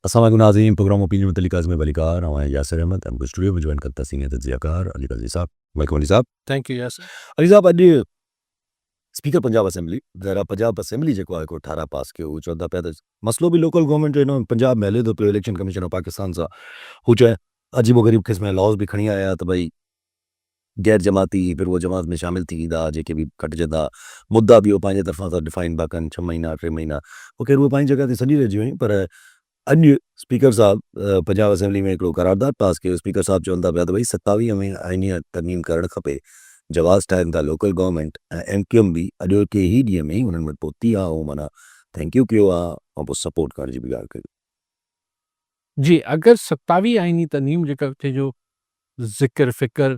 السلام علیکم ناظرین، پروگرام اوپینین متعلق میں ولیکار ہمیں یاسر احمد ہم کو اسٹوڈیو میں جوائن کرتا سینئر تجزیہ کار علی غازی صاحب. ویلکم علی صاحب. Thank you Yasir. علی صاحب اج اسپیکر پنجاب اسمبلی ذرا پنجاب اسمبلی جو ہے 18 پاس کے ہو چودہ پیدا مسئلہ بھی لوکل گورنمنٹ جو ہے پنجاب میں لے دو الیکشن کمیشن آف پاکستان سا ہو چاہے عجیب و غریب قسم لاز بھی کھڑی آیا تو بھائی غیر جماعتی پھر وہ جماعت میں شامل تھی دا جے کے بھی کٹ جدا مدعا بھی وہ پانچ طرفوں سے ڈیفائن باقن 6 مہینہ 3 مہینہ وہ خیر وہ پانچ جگہ تے سنی رہی ہوئی پر اج اسپیکر صاحب پنجاب اسمبلی میں ایک قرارداد پاس کیا. اسپیکر صاحب چوندا پیا تو بھائی 27 میں آئینی ترمیم کرن کھپے جواز ٹائم دا local government M Q M بھی اجو کے ہی ڈی میں انہوں نے پوتی آ منا تھینک یو کیو آ سپورٹ کر جی بگار کر جی اگر 27 آئینی ترمیم جو ذکر فکر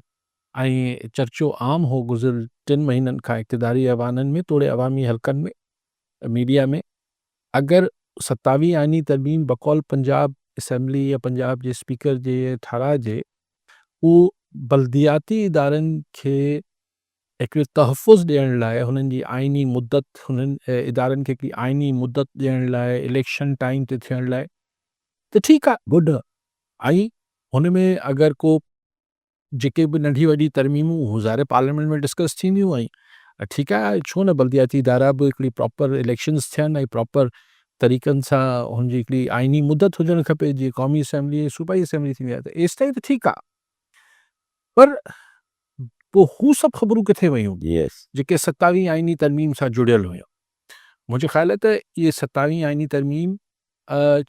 چرچو عام ہو گزر 3 مہینن کا اقتداری ایوانن میں توڑے عوامی حلقن میں میڈیا میں اگر 27 آئینی ترمیم بقول پنجاب اسمبلی یا پنجاب جے اسپیکر جے ٹھارا جے وہ بلدیاتی ادارن کے ایک تحفظ ڈیئن لائے ہنن جی آئینی مدت ہنن ادارن کے آئینی مدت ڈیئن لائے الیکشن ٹائم تے تھیण لائے تو ٹھیک ہے گڈ آئی ان میں اگر کو जेके भी नंढी वॾी तरमीमूं हज़ारे पार्लियामेंट में डिस्कस थींदियूं ऐं ठीकु आहे छो न बल्दियाती इदारा बि हिकिड़ी प्रॉपर इलेक्शन्स थियनि ऐं प्रॉपर तरीक़नि सां हुनजी हिकिड़ी आइनी मुदत हुजणु खपे जीअं क़ौमी असेंबली सूबाई असेंबली थींदी आहे त एसि ताईं त ठीकु आहे पर पोइ हू सभु ख़बरूं किथे वयूं जेके 27 आइनी तरमीम सां जुड़ियल हुयूं. मुंहिंजो ख़्यालु आहे त इहे 27 आइनी तरमीम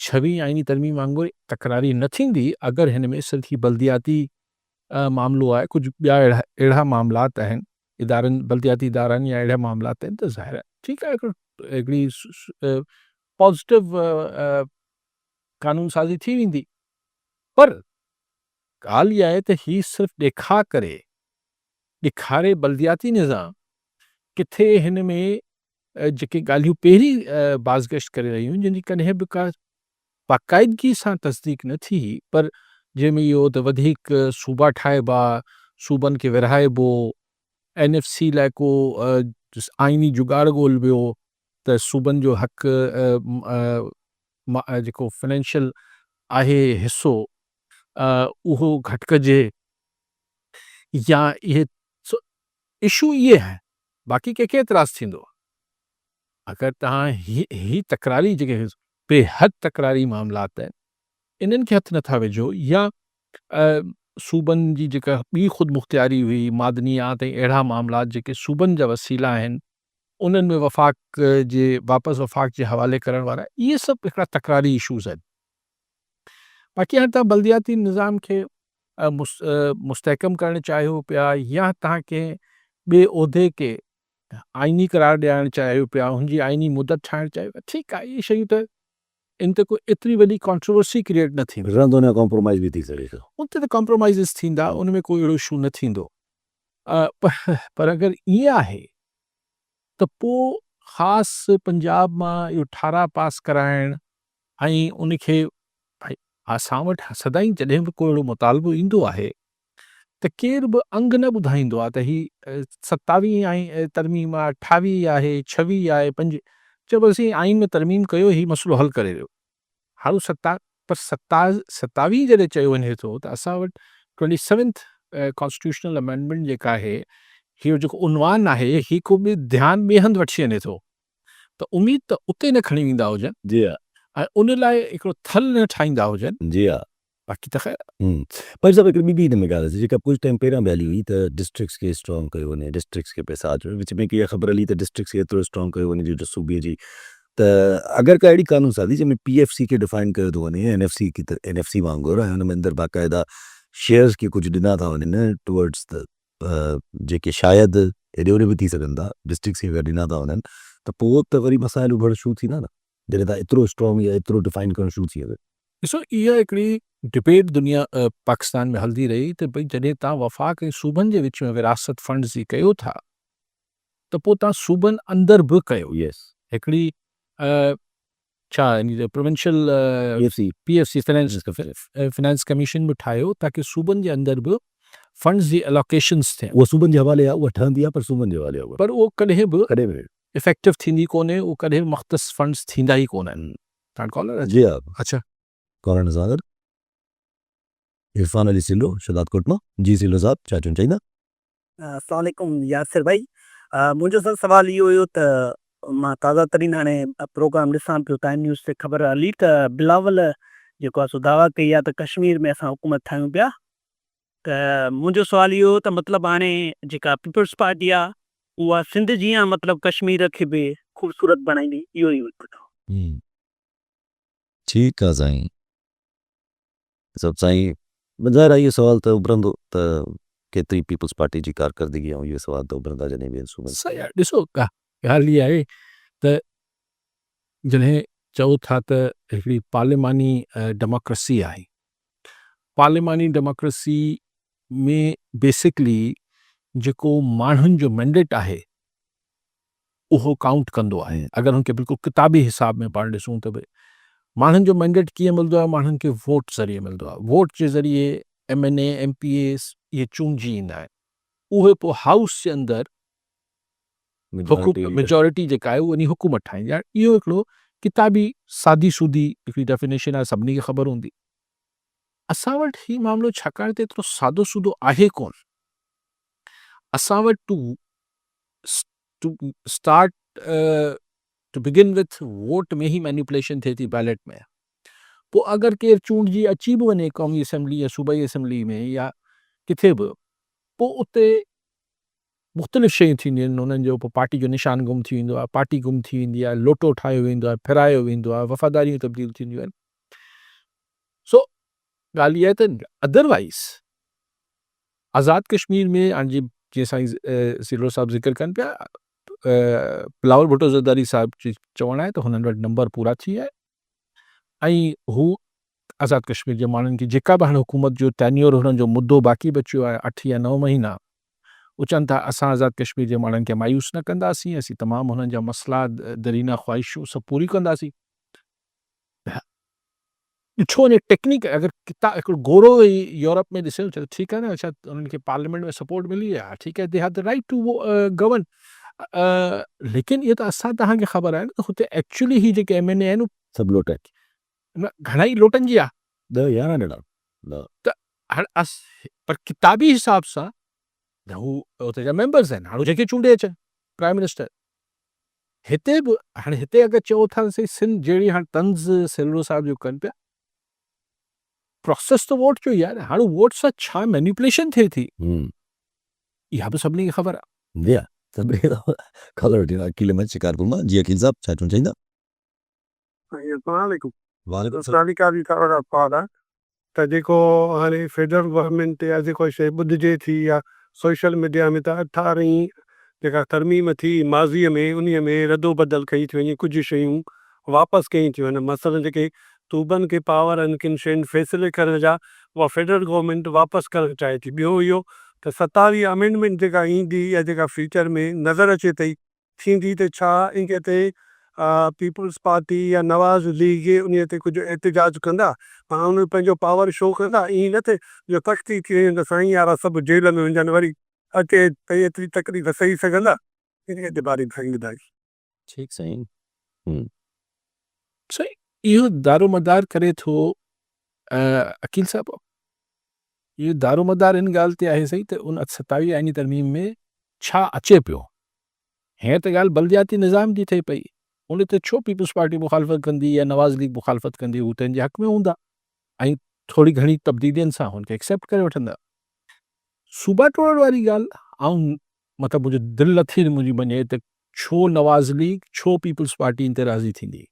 26 आइनी तरमीम वांगुरु तकरारी न थींदी अगरि हिन में सिर्फ़ ही बल्दियाती मामलो आहे. कुझु ॿिया अहिड़ा मामलात आहिनि इदारनि बल्दियाती इदारनि या अहिड़ा मामलात आहिनि त ज़ाहिर आहे ठीकु आहे हिकिड़ी पॉज़िटिव कानून साज़ी थी वेंदी पर ॻाल्हि इहा आहे त ही सिर्फ़ु ॾेखारे बल्दियाती निज़ाम किथे हिन में जेके ॻाल्हियूं पहिरीं बाज़गश्त करे रहियूं जिन जी कॾहिं बि का बाक़ाइदगी सां तस्दीक न थी पर जंहिंमें इहो त वधीक सूबा ठाहिबा सूबनि खे विरहाइबो NFC लाइ को आइनी जुगाड़ ॻोल्हियो त सूबनि जो हक़ जेको फाइनेंशियल आहे हिसो उहो घटि कजे या इहे इशू इहे आहिनि. बाक़ी कंहिंखे एतिराज़ु थींदो अगरि तव्हां ही तकरारी जेके बेहद तकरारी मामलात आहिनि इन्हनि खे हथु नथा विझो या सूबनि जी जेका ॿी ख़ुदि मुख़्तियारी हुई मादनियात ऐं अहिड़ा मामलात जेके सूबनि जा वसीला आहिनि उन्हनि में वफ़ाक़ जे वापसि वफ़ाक़ जे हवाले करण वारा इहे सभु हिकिड़ा तकरारी इशूज़ आहिनि. बाक़ी हाणे तव्हां बल्दियाती निज़ाम खे मुस्तहकम करणु चाहियो पिया या तव्हां कंहिं ॿिए उहिदे खे आइनी करार ॾियारणु चाहियो पिया हुनजी आइनी मुदत ठाहिणु चाहियो पिया ठीकु आहे. इहे शयूं त इन ते कोई एतिरी वॾी कॉन्ट्रोवर्सी क्रिएट न थींदी कॉम्प्रोमाइज़ भी थी सघे थो उन ते त कॉम्प्रोमाइज़ थींदा उन में कोई अहिड़ो इशू न थींदो पर अगरि ईअं आहे त पोइ ख़ासि पंजाब मां इहो 18 पास कराइणु ऐं उनखे भाई असां वटि सदाईं जॾहिं बि कोई अहिड़ो मुतालबो ईंदो आहे त केर बि अंग न ॿुधाईंदो आहे त ही 27 आई तरमीम आहे 28 आहे 26 आहे 5 चयोसीं आइन में तरमीम कयो ही मसइलो हल करे वियो हाणे 27 जॾहिं चयो वञे थो त असां वटि 27th कॉन्स्टिट्यूशनल अमेंडमेंट जेका आहे हीअ जेको उनवान आहे ही को बि ध्यानु ॿिए हंधि वठी वञे थो त उमीद त उते न खणी वेंदा हुजनि जी हा ऐं उन लाइ हिकिड़ो थल न ठाहींदा हुजनि जी हा बाक़ी त ख़ैर पर सभु हिकिड़ी ॿी बि हिन में ॻाल्हि जेका कुझु टाइम पहिरियां बि हली हुई त डिस्ट्रिक्ट्स खे स्ट्रॉन्ग कयो वञे डिस्ट्रिक्ट्स खे पैसा अचो विच में कीअं ख़बर हली त डिस्ट्रिक्ट्स खे एतिरो स्ट्रॉन्ग कयो वञे जो सूबे जी त अगरि का अहिड़ी कानून साज़ी जंहिंमें PFC खे डिफाइन कयो थो वञे NFC वांगुरु ऐं हुन में अंदरि बाक़ाइदा शेयर्स खे कुझु ॾिना था वञनि टुवर्ड्स त जेके शायदि हेॾे होॾे बि थी सघनि था डिस्ट्रिक्ट्स खे अगरि ॾिना था वञनि त पोइ त वरी मसाइल उभरण शुरू थींदा न जॾहिं तव्हां एतिरो स्ट्रॉन्ग या एतिरो डिफाइन करणु शुरू थी वञे. ॾिसो इहा हिकिड़ी डिबेट दुनिया पाकिस्तान में हलंदी रही त भई जॾहिं तव्हां वफ़ाक़ ऐं सूबनि जे विच में विरासत फंड्स जी कयो था त पोइ तव्हां सूबनि अंदरि बि कयो हिकिड़ी छा प्रोविंशियल PFC फाइनेंस कमीशन बि ठाहियो ताकी सूबनि जे अंदरि बि फंड्स जी एलोकेशन्स थियनि. उहा सूबनि जे हवाले आहे उहा ठहंदी आहे पर सूबनि जे हवाले आहे पर उहो कॾहिं बि कॾहिं बि इफेक्टिव थींदी कोन्हे उहो कॾहिं बि मख़्तस फंड्स थींदा ई कोन आहिनि. तव्हां कॉलर जी हा अच्छा कॉलर सां गॾु इरफान अली सिलो शदाद कोटमा। जी सिलो साहब छा चवणु चाहींदा? अस्सलाम वालेकुम यासिर भाई। मुंहिंजो सर सवाल इहो हुयो त मां ताज़ा तरीन हाणे प्रोग्राम ॾिसां पियो, टाइम न्यूज़ ते ख़बर हली त बिलावल जेको आहे सो दावा कई आहे त कश्मीर में असां हुकूमत ठाहियूं पिया। त मुंहिंजो सुवाल इहो हो त मतिलबु हाणे जेका पीपल्स पार्टी आहे उहा सिंध जीअं मतिलबु कश्मीर खे बि ख़ूबसूरत बणाईंदी, इहो ई पुछो। ठीकु आहे साईं। सभु साईं ॿुधाए रहा इहो सुवाल त उभरंदो त केतिरी पीपल्स पार्टी जी कारकर्दगी ऐं इहे सुवाल त उभरंदा जॾहिं बि सूबनि सही आहे। ॾिसो ॻाल्हि इहा आहे त जॾहिं चओ था त हिकिड़ी पार्लिमानी डेमोक्रेसी आहे, पार्लिमानी डेमोक्रेसी में बेसिकली जेको माण्हुनि जो मैंडेट आहे उहो काउंट कंदो आहे। अगरि हुनखे बिल्कुलु किताबी हिसाब में पाण ॾिसूं त भई माण्हुनि जो मैंडेट कीअं मिलंदो आहे, माण्हुनि खे वोट ज़रिए मिलंदो आहे। वोट जे ज़रिए MNA MPAs इहे चूंडिजी ईंदा आहिनि, उहे पोइ हाउस जे अंदरि मेजॉरिटी जेका आहे उहा हुकूमत ठाहींदी आहे। इहो हिकिड़ो किताबी सादी सूदी हिकिड़ी डेफिनेशन आहे, सभिनी खे ख़बर हूंदी। असां वटि हीउ मामिलो छाकाणि त एतिरो सादो सूदो आहे कोन, असां वटि to start to begin with vote में ई मैनिपुलेशन थिए थी, बैलेट में। पोइ अगरि केरु चूंडिजी अची बि वञे क़ौमी असेंबली या सूबाई असेंबली में या किथे बि, पोइ उते मुख़्तलिफ़ शयूं थींदियूं आहिनि। उन्हनि जो पोइ पार्टी जो निशान गुम थी वेंदो आहे, पार्टी गुम थी वेंदी आहे, लोटो ठाहियो वेंदो आहे, फिरायो वेंदो आहे, वफ़ादारियूं तब्दील थींदियूं आहिनि। सो ॻाल्हि इहा आहे त अदरवाइज़ आज़ाद कश्मीर में हाणे जीअं साईं सिलो साहब ज़िक्र कनि पिया, बिलावल भुट्टो ज़रदारी साहब जी चवणु आहे त हुननि वटि नंबर पूरा थी विया ऐं हू आज़ाद कश्मीर जे माण्हुनि खे जेका बि हाणे हुकूमत जो टेन्योर हुननि जो मुद्दो बाक़ी बचियो आहे 8 या 9 महीना, उहे चवनि था असां आज़ाद कश्मीर जे माण्हुनि खे मायूस न कंदासीं, असीं तमामु हुननि जा मसला दरीना ख़्वाहिशूं सभु पूरी कंदासीं। ॾिठो वञे टेक्निक, अगरि हिकिड़ो गोरो यूरोप में ॾिसूं त ठीकु आहे न, अच्छा उन्हनि खे पार्लियामेंट में सपोर्ट मिली आहे, ठीकु आहे, they have the right to govern. लेकिन इहो त असां तव्हांखे ख़बर आहे न त हुते एक्चुअली ही जेके MNA आहिनि सभु लोट घणा ई लोटनि जी आहे। 10-11 ॾिना त हाणे पर किताबी हिसाब सां हू हुते जा मेंबर्स आहिनि, हाणे जेके चूंडे अचनि प्राइम मिनिस्टर। हिते बि हाणे हिते अगरि चओ था सिंध जहिड़ी हाणे तंज़ सिलो साहब जो कनि पिया, प्रोसेस त वोट जो ई आहे न। हाणे वोट सां छा मैनिपुलेशन थिए थी इहा बि सभिनी खे ख़बर आहे। सभिनी खे ख़बर वठी अकील में शिकारपुर मां। जी अकील साहब छा चवणु चाहींदा? त जेको हाणे फेडरल गवर्नमेंट या जेको शइ ॿुधिजे थी या सोशल मीडिया में त 18 जेका तरमीम थी माज़ीअ में, उन में रदो बदल कई थी वञे, कुझु शयूं वापसि कयूं थियूं वञनि। मसइला जेके सूबनि खे पावर आहिनि किन शयुनि फ़ैसिले करण जा, उहा फेडरल गवर्नमेंट वापसि करणु चाहे थी। ॿियो इहो त 27 अमेंडमेंट जेका ईंदी या जेका फ्यूचर में नज़र अचे थी थींदी, त छा इन ते पीपल्स पार्टी या नवाज़ लीग उन ते कुझु एहतिजाज कंदा, मां उन पंहिंजो पावर शो कंदा? ईअं न थिए जो तख़्ती थी वञे त साईं यार सभु जेल में वञनि, वरी अचे त एतिरी तकलीफ़ सही सघंदा? इन जे बारे में साईं ॿुधाए। ठीकु साईं। सही, इहो दारोमदार करे थो अकील साहब, इहो दारोमदार इन ॻाल्हि ते आहे सही त उन 27 आईनी तरमीम में छा अचे पियो। हीअं त ॻाल्हि बलदियाती निज़ाम जी थिए पई, उन ते छो पीपल्स पार्टी मुखालफ़त कंदी या नवाज़ लीग मुखालफ़त कंदी, हू त जे हक़ में हूंदा ऐं थोरी घणी तब्दीलियुनि सां हुनखे एक्सेप्ट करे वठंदा। सूबा टोड़ण वारी ॻाल्हि ऐं मतिलबु मुंहिंजो दिलि नथी मुंहिंजी मञे त छो नवाज़ लीग, छो पीपल्स पार्टी इन ते राज़ी थींदी।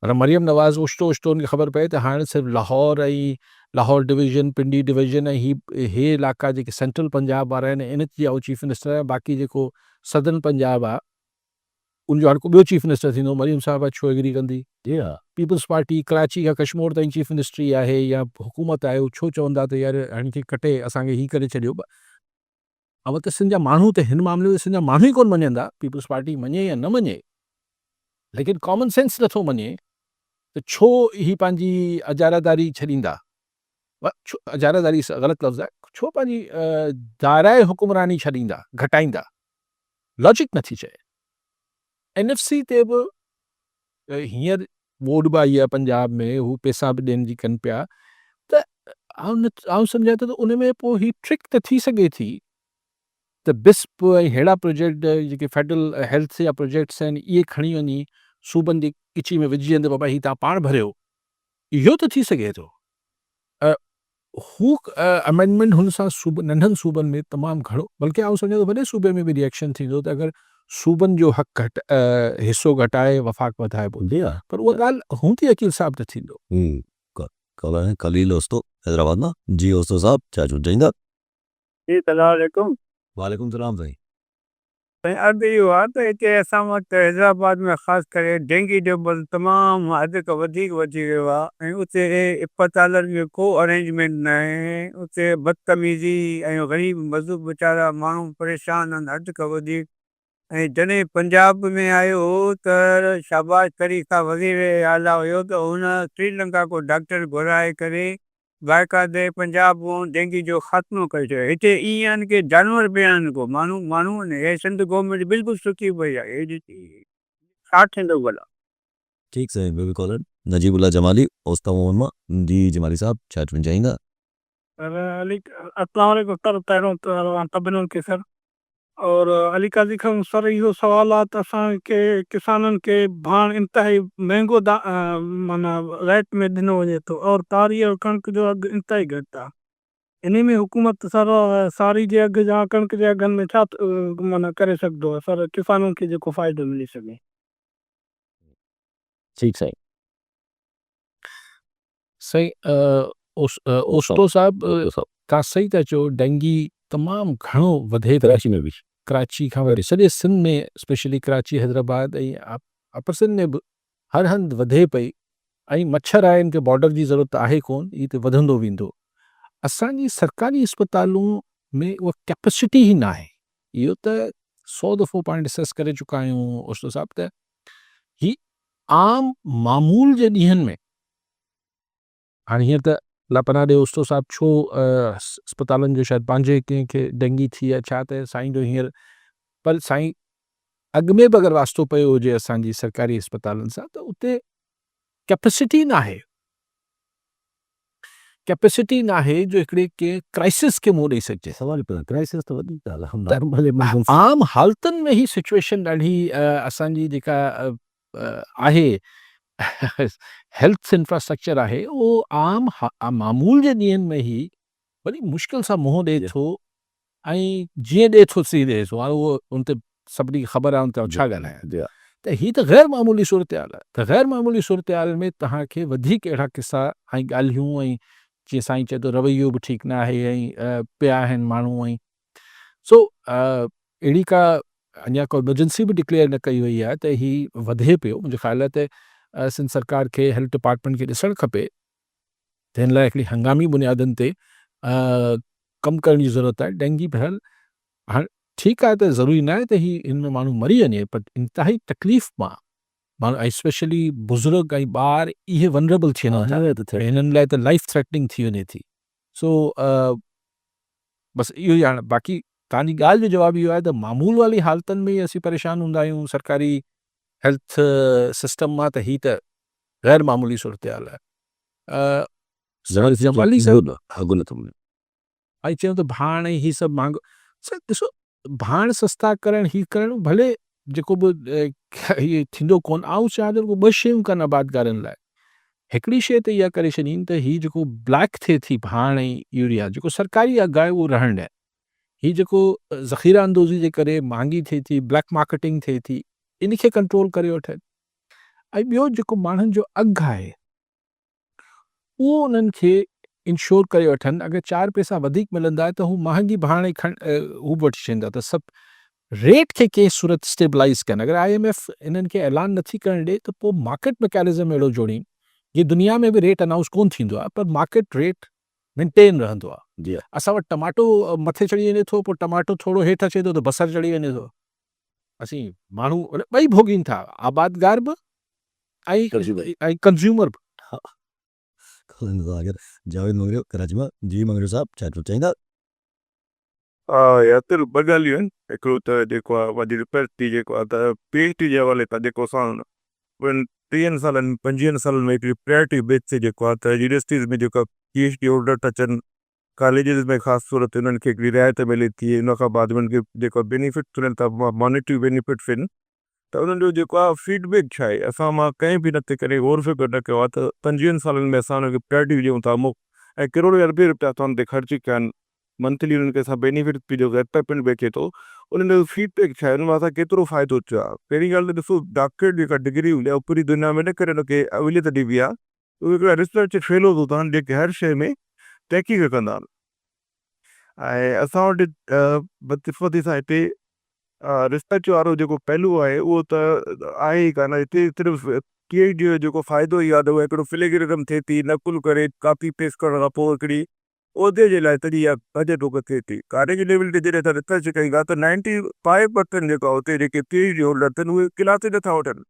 पर मरियम नवाज़ ओचितो ओचितो उनखे ख़बर पए त हाणे सिर्फ़ु लाहौर ऐं लाहौर डिवीज़न, पिंडी डिवीज़न ऐं हे इलाइक़ा जेके सेंट्रल पंजाब वारा आहिनि इन जी चीफ मिनिस्टर आहे, बाक़ी जेको सदर्न पंजाब आहे उनजो हाणे को ॿियो चीफ मिनिस्टर थींदो। मरियम साहिबा छो एग्री कंदी? पीपल्स पार्टी कराची खां कश्मीर ताईं चीफ मिनिस्ट्री आहे या हुकूमत आहे, छो चवंदा त यार हिनखे कटे असांखे ही करे छॾियो। अब त सिंध जा माण्हू त हिन मामले में सिंध जा माण्हू ई कोन मञंदा, पीपल्स पार्टी मञे या न मञे, लेकिन कॉमन सेंस नथो मञे त छो ही पंहिंजी अजारादारी छॾींदा। अजारादारी ग़लति लफ़्ज़ आहे, छो पंहिंजी दायराए हुकुमरानी छॾींदा, घटाईंदा, लॉजिक नथी चए। NFC ते बि हींअर बोर्ड बि आई आहे पंजाब में, हू पैसा बि ॾियण जी कनि पिया, त आउं सम्झां थो त उन में पोइ ही ट्रिक त थी सघे थी त बिस्प ऐं अहिड़ा प्रोजेक्ट जेके फेडरल हेल्थ जा प्रोजेक्ट्स आहिनि इहे खणी वञी सूबनि जी किची में विझी वेंदो, बाबा ही तव्हां पाण भरियो, इहो त थी सघे थो। अ, हू अमेंडमेंट हुन सां नंढनि सूबनि में तमामु घणो, बल्कि आउं सम्झां थो वॾे सूबे में बि रिएक्शन थींदो त अगरि सूबनि जो हक़ हिसो घटाए वफ़ाक़ वधाइबो, जी हाँ पर उहा ॻाल्हि हूंदी वकील साहब त थींदो। कल है खलील ओस्तो हैदराबाद ना जी ओस्तो साहब छा चवणु चाहींदा? जी सलामकुम। वालेकुम सलाम साईं। अर्ज़ु इहो आहे त हिते असां वटि हैदराबाद में ख़ासि करे डेंगी जो बल तमामु हद खां वधीक वधी वियो आहे ऐं उते इस्पतालनि जो को अरेंजमेंट न आहे। उते बदतमीज़ी ऐं ग़रीब मज़दूर वीचारा माण्हू परेशान आहिनि हद खां वधीक। ऐं जॾहिं पंजाब में आयो हो त शाहबाज तरीक़ा वज़ीर आला हुयो त हुन श्रीलंका को डॉक्टर घुराए करे बाक़ाइदे पंजाब में डेंगी जो ख़ात्मो करे छॾियो। हिते ईअं आहिनि की जानवर बि आहिनि को माण्हू आहिनि, हे सिंध गवर्नमेंट बिल्कुलु सुकी पई आहे, हे छा थींदो भला? ठीक साईं, ॿियो बि कॉलर नजीबुल्ला जमाली ओस्ता मोहम्मद जी जमाली साहब छा चवणु चाहींदा? अस्सलाम वालेकुम सर, पहिरियों तबिननि खे सर, और अली काज़ी खान सर इहो सवाल आहे त असांखे किसाननि खे भाण इंतिहाई महांगो माना रेट में ॾिनो वञे थो और तारी और कणिक जो अघु इंतिहाई घटि आहे। इन में हुकूमत सर सारी जे अघु या कणिक जे अघनि में छा माना करे सघंदो आहे सर किसाननि खे जेको फ़ाइदो मिली सघे? ठीक साईं। सही ओस्तो साहब तव्हां सही था चओ, डेंगी तमामु घणो वधे थो कराची में भी कराची खां वठी सॼे सिंध में, स्पेशली कराची हैदराबाद ऐं अपर सिंध में बि हर हंधि वधे पई। ऐं मच्छर आहे, इनखे बॉर्डर जी ज़रूरत आहे कोन, ई त वधंदो वेंदो। असांजी सरकारी अस्पतालूं में उहा कैपेसिटी ई न आहे। इहो त 100 दफ़ो पाण डिस्कस करे चुका आहियूं ओस्तो साहब त ही आम मामूल जे ॾींहंनि में, हाणे हीअं त लापना ॾे ओस्तो साहब छो अस्पतालनि जो शायदि पंहिंजे कंहिंखे डेंगी थी आहे छा त साईं जो हींअर, पर साईं अॻु में बि अगरि वास्तो पियो हुजे असांजी सरकारी अस्पतालनि सां त उते कैपेसिटी न आहे, कैपेसिटी न आहे जो हिकिड़े के क्राइसिस खे मुंहुं ॾेई सघिजे। सवाल पे क्राइसिस तो वधीक ॻाल्हि आहे, नॉर्मल इमरजेंसी आम हालतुनि में ही सिचुएशन ॾाढी असांजी जेका आहे हेल्थ इंफ्रास्ट्रक्चर आहे उहो आम मामूल जे ॾींहंनि में ई वॾी मुश्किल सां मुंहुं ॾिए थो ऐं जीअं ॾिए थो सी ॾिए थो। हाणे उहो उन ते सभिनी खे ख़बर आहे, उन ते छा ॻाल्हायां। त हीअ त ग़ैर मामूली सूरत हाल आहे। त ग़ैर मामूली सूरत हाल में तव्हांखे वधीक अहिड़ा किसा ऐं ॻाल्हियूं ऐं जीअं साईं चए थो रवैयो बि ठीकु न आहे ऐं पिया आहिनि माण्हू ऐं सो अहिड़ी का अञा को इमरजेंसी बि डिक्लेयर न कई वई आहे त हीउ वधे पियो। मुंहिंजो ख़्यालु आहे त सिंध सरकार खे हेल्थ डिपार्टमेंट खे ॾिसणु खपे त हिन लाइ हिकिड़ी हंगामी बुनियादनि ते कमु करण जी ज़रूरत आहे। डेंगी बहरहाल हाणे ठीकु आहे त ज़रूरी न आहे त ही हिन में माण्हू मरी वञे, पर इंतिहाई तकलीफ़ मां माण्हू ऐं स्पेशली बुज़ुर्ग ऐं ॿार इहे वनरेबल थी वञनि था, हिननि लाइ त लाइफ थ्रेटनिंग थी वञे थी। सो बसि इहो ई। हाणे बाक़ी तव्हांजी ॻाल्हि जो जवाबु इहो आहे त मामूल वारी हालतुनि में असीं परेशान हूंदा आहियूं सरकारी हेल्थ सिस्टम मां, त ही त ग़ैर मामूली सूरत हाल आहे। जमाली साहब ऐं चयूं त भाण ऐं ही सभु महांगो, ॾिसो भाण सस्ता करणु ही करणु भले जेको बि इहे थींदो कोन। आउं चाहियां थो ॿ शयूं कनि आबादकारनि लाइ। हिकिड़ी शइ त इहा करे छॾीनि त हीउ जेको ब्लैक थिए थी भाण ऐं यूरिया जेको सरकारी अघु आहे उहो रहण ॾियनि। हीउ जेको ज़ख़ीरा अंदोज़ी जे करे महांगी थिए थी, ब्लैक मार्केटिंग थिए थी, इन खे कंट्रोल करे वठनि। ऐं ॿियो जेको माण्हुनि जो अघु आहे उहो उन्हनि खे इंश्योर करे वठनि। अगरि 4 पैसा वधीक मिलंदा त हू महांगी भाण हू वठी छॾींदा। त सभु रेट खे कंहिं सूरत स्टेबलाइज़ कनि। अगरि IMF इन्हनि खे ऐलान नथी करणु ॾिए त पोइ मार्केट मैकेनिज़म अहिड़ो जोड़ीनि, ये दुनिया में बि रेट अनाउंस कोन थींदो आहे पर मार्केट रेट मेंटेन रहंदो आहे। असां वटि टमाटो मथे चढ़ी वञे थो, पोइ टमाटो थोरो हेठि अचे थो त बसरु चढ़ी वञे थो। असीं माण्हू ॿई भोॻीनि था, आबादगार बि ऐं कंज़्यूमर बि। जावेद मंगरियो कराची मां। जी मंगरियो साहब छा चवणु चाहींदा? यातिर ॿ ॻाल्हियूं आहिनि। हिकिड़ो त जेको आहे वॾी रिपेयर थी जेको आहे त PhD जे हवाले सां जेको असां 30 सालनि 25 सालनि में हिकिड़ी प्रायोरिटी बेस ते जेको आहे त यूनिवर्सिटीज़ में जेका PhD होल्डर था अचनि कॉलेजिस में ख़ासि तौर ते उन्हनि खे हिकिड़ी रिआयत मिले थी। उन खां बाद उन्हनि खे जेको बेनिफिट मिलनि था मॉनिटरी बेनिफिट आहिनि त उन्हनि जो जेको आहे फीडबैक छा आहे असां मां कंहिं बि न ते करे गौर फिक्र न कयो आहे त 25 सालनि में असां उनखे प्रायोरिटी ॾियूं था ऐं करोड़ अरबे रुपया असां हुन ते ख़र्च कया आहिनि मंथली उन्हनि खे असां बेनिफिट बि जो पिणु बेचे थो उन्हनि जो फीडबैक छा आहे उन मां असां केतिरो फ़ाइदो थियो आहे। पहिरीं ॻाल्हि त ॾिसो डॉक्टरेट जेका डिग्री हूंदी आहे पूरी दुनिया में न करे हुनखे अवलियत ॾिबी आहे उहे हिकिड़ा रिसर्च फेलोज़ हूंदा आहिनि जेके हर शइ में तहक़ीक़ कंदा आहिनि ऐं असां वटि बदक़िस्मती सां हिते रिसर्च वारो जेको पहलू आहे उहो त आहे ई कान। हिते सिर्फ़ु PhD जो जेको फ़ाइदो ई आहे त उहो हिकिड़ो प्लेगरिज़म थिए थी नकुल करे कापी पेस्ट करण खां पोइ हिकिड़ी उहिदे जे लाइ तॾहिं इहा भॼ डुक थिए थी। कॉलेज लेवल ते जॾहिं असां रिसर्च कई आहे त 95% जेका हुते जेके PhD होल्डर अथनि उहे क्लास नथा वठनि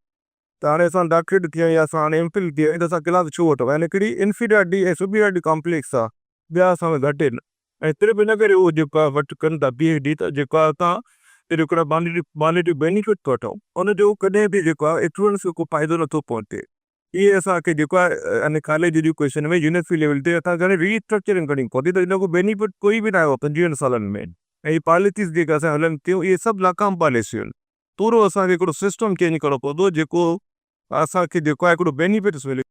त हाणे असां डॉक्टरेट थी आहियूं या असां हाणे MPhil थी आहियूं त असां क्लास छो वठूं यानी हिकिड़ी इंफीरियरिटी ऐं सुपीरियरिटी कॉम्प्लेक्स आहे ॿिया असां में घटि आहिनि ऐं सिर्फ़ु इन करे उहो जेको आहे वटि कनि था PhD त जेको आहे असां हिकिड़ा मॉनिटरी बेनिफिट थो वठूं उनजो कॾहिं बि जेको आहे स्टूडेंट्स खे को फ़ाइदो नथो पहुचे। इहे असांखे जेको आहे अने कॉलेज एजुकेशन में यूनिवर्सिटी लेवल ते असांखे हाणे रीस्ट्रक्चरिंग करणी पवंदी त इन को बेनिफिट कोई बि न आयो 25 सालनि में ऐं इहे पॉलिसीज़ जेका असां हलनि थियूं इहे सभु नाकाम पॉलिसियूं आहिनि। पूरो असांखे हिकिड़ो सिस्टम चेंज करणो पवंदो जेको असांखे जेको आहे हिकिड़ो बेनिफिट्स मिले।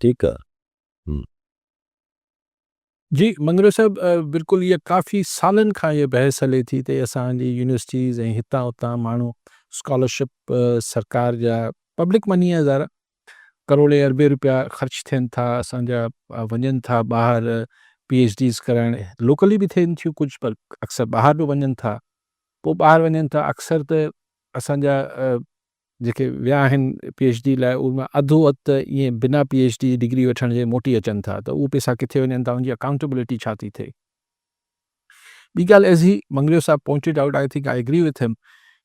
ठीकु आहे। जी मंगरू साहब बिल्कुलु इहा काफ़ी सालनि खां इहा बहस हले थी त असांजी यूनिवर्सिटीज़ ऐं हितां हुतां माण्हू स्कॉलरशिप सरकार जा पब्लिक मनी आहे ज़ारा करोड़े अरबे रुपया ख़र्च थियनि था असांजा वञनि था ॿाहिरि PhDs करणु लोकली बि थियनि थियूं कुझु पर अक्सर ॿाहिरि बि वञनि था पोइ ॿाहिरि वञनि था अक्सर त असांजा जेके विया आहिनि PhD लाइ उनमें अधु वधि त ईअं बिना PhD डिग्री वठण जे मोटी अचनि था त उहे पैसा किथे वञनि था उनजी अकाउंटेबिलिटी छा थी थिए। ॿी ॻाल्हि एज़ ही मंगरू साहब pointed out I think I agree with him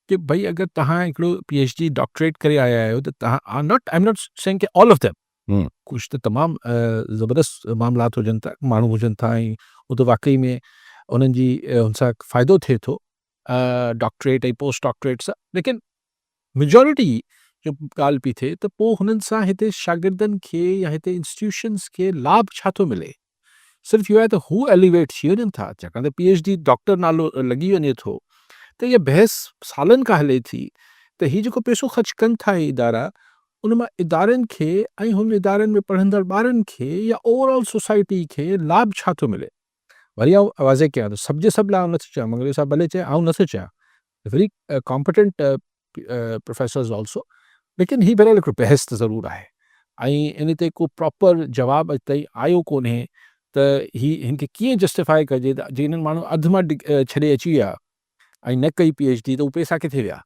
कि भई अगरि तव्हां हिकिड़ो PhD डॉक्टरेट करे आया आहियो त तव्हां आई एम नॉट सेइंग कि ऑल ऑफ देम कुझु त तमामु ज़बरदस्त मामलात हुजनि था माण्हू हुजनि था ऐं उहो त वाकई में उन्हनि जी हुन सां फ़ाइदो थिए थो डॉक्टरेट ऐं पोस्ट डॉक्टरेट सां लेकिन मेजॉरिटी जो ॻाल्हि पई थिए त पोइ हुननि सां हिते शागिर्दनि खे या हिते इंस्टीट्यूशन्स खे लाभ छा थो मिले। सिर्फ़ु इहो आहे त हू एलिवेट थी वञनि था छाकाणि त PhD डॉक्टर नालो लॻी वञे थो त इहा बहस सालनि खां हले थी त हीउ जेको पैसो ख़र्च कनि था इदारा उन मां इदारनि खे ऐं हुन इदारनि में पढ़ंदड़ ॿारनि खे या ओवरऑल सोसाइटी खे लाभ छा थो मिले। वरी आउं वाज़े कयां त सभु जे सभु लाइ नथो चवां मंगरू साहब भले चए आउं नथो चवां वेरी कॉम्पिटेंट प्रोफेसर्स ऑल्सो लेकिन हीअ भरियल हिकिड़ो बहस त ज़रूरु आहे ऐं इन ते को प्रॉपर जवाबु अॼु ताईं आयो कोन्हे त हिन खे कीअं जस्टिफाई कजे त जे हिननि माण्हू अधु मां छॾे अची विया ऐं न कई PhD त उहे पैसा किथे विया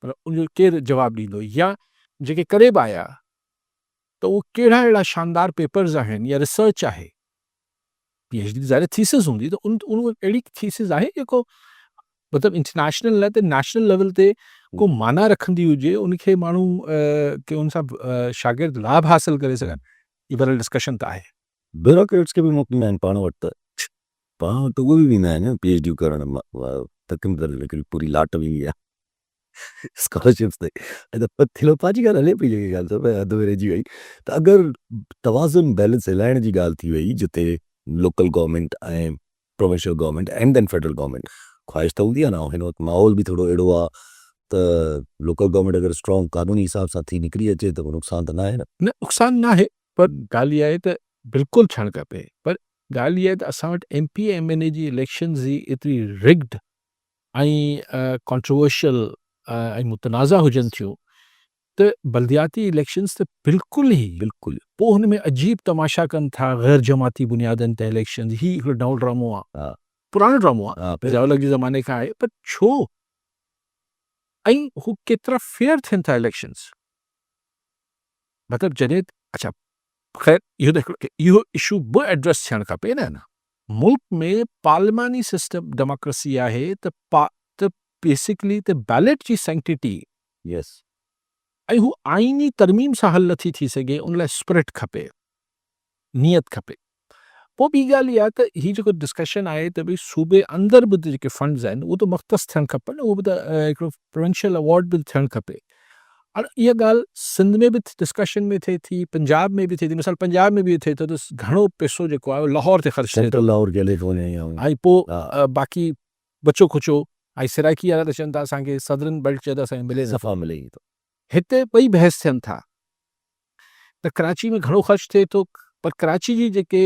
पर उनजो केरु जवाबु ॾींदो या जेके करे बि आया त उहे कहिड़ा अहिड़ा शानदार पेपर्स आहिनि या रिसर्च आहे PhD ज़ाहिर थीसिस हूंदी त उन अहिड़ी थीसिस आहे जेको मतिलबु इंटरनेशनल लाइ त नेशनल लेवल ते को माना रखंदी हुजे उनखे माण्हू के उन सां शागिर्द लाभ हासिल करे सघनि इहा भरियल डिस्कशन त आहे। ब्यूरोक्रेट्स खे बि मोकिलींदा आहिनि पाण वटि त पाण वटि उहे बि वेंदा आहिनि PhD करण तकरीबन हिकिड़ी पूरी लाट वेंदी आहे स्कॉलरशिप्स ते ऐं त थिलोपाजी ॻाल्हि हले पई जेकी ॻाल्हि त अधु में रहिजी वई त अगरि तवाज़ुन बैलेंस हिलाइण जी ॻाल्हि थी वई जिते लोकल गवर्नमेंट ऐं provincial government and then federal government ख़्वाहिश त हूंदी आहे न हिन वक़्तु माहौल बि थोरो अहिड़ो आहे त लोकल गवर्नमेंट अगरि स्ट्रॉन्ग कानूनी हिसाब सां थी निकिरी अचे त नुक़सानु त न आहे न नुक़सानु न आहे पर ॻाल्हि इहा आहे त बिल्कुलु थियणु खपे पर ॻाल्हि इहा आहे त असां वटि MP MNA जी इलेक्शन्स जी एतिरी रिग्ड ऐं कॉन्ट्रोवर्शियल ऐं मुतनाज़ा हुजनि थियूं त बल्दियाती इलेक्शन्स त बिल्कुलु पोइ हुन में अजीब तमाशा कनि था ग़ैर जमाती बुनियादनि ते इलेक्शन ही हिकिड़ो नओं ड्रामो आहे पुराणो ड्रामो आहे जवाहरलाल जे ज़माने खां आहे पर छो ऐं हू केतिरा फेयर थियनि था इलेक्शन्स मतिलबु जॾहिं अच्छा ख़ैर इहो इशू बि एड्रेस थियणु खपे न मुल्क में पार्लिमानी सिस्टम डेमोक्रेसी आहे त बेसिकली त बैलेट जी सेंक्टिटी यस ऐं हू आइनी तरमीम सां हल नथी थी सघे उन लाइ स्पिरिट खपे नियत खपे। पोइ ॿी ॻाल्हि इहा त हीअ जेको डिस्कशन आहे त भई सूबे अंदरि बि जेके फंड्स आहिनि उहे त मख़्तस थियणु खपनि उहो बि त हिकिड़ो प्रोविंशियल अवॉर्ड बि थियणु खपे और इहा ॻाल्हि सिंध में बि डिस्कशन में थिए थी, पंजाब में बि थिए थी। मिसाल पंजाब में बि थिए थो त घणो पैसो जेको आहे लाहौर ते ख़र्च थिए थो सेंट्रल लाहौर कैलिफोर्निया या ऐं पोइ हा। बाक़ी बचो खुचो ऐं सिराइकी वारा त चवनि था असांखे सदरन बेल्ट चए त असांखे मिले नथो। सफ़ा मिले थो। हिते ॿई बहस थियनि था त कराची में घणो ख़र्च थिए थो, पर कराची जी जेके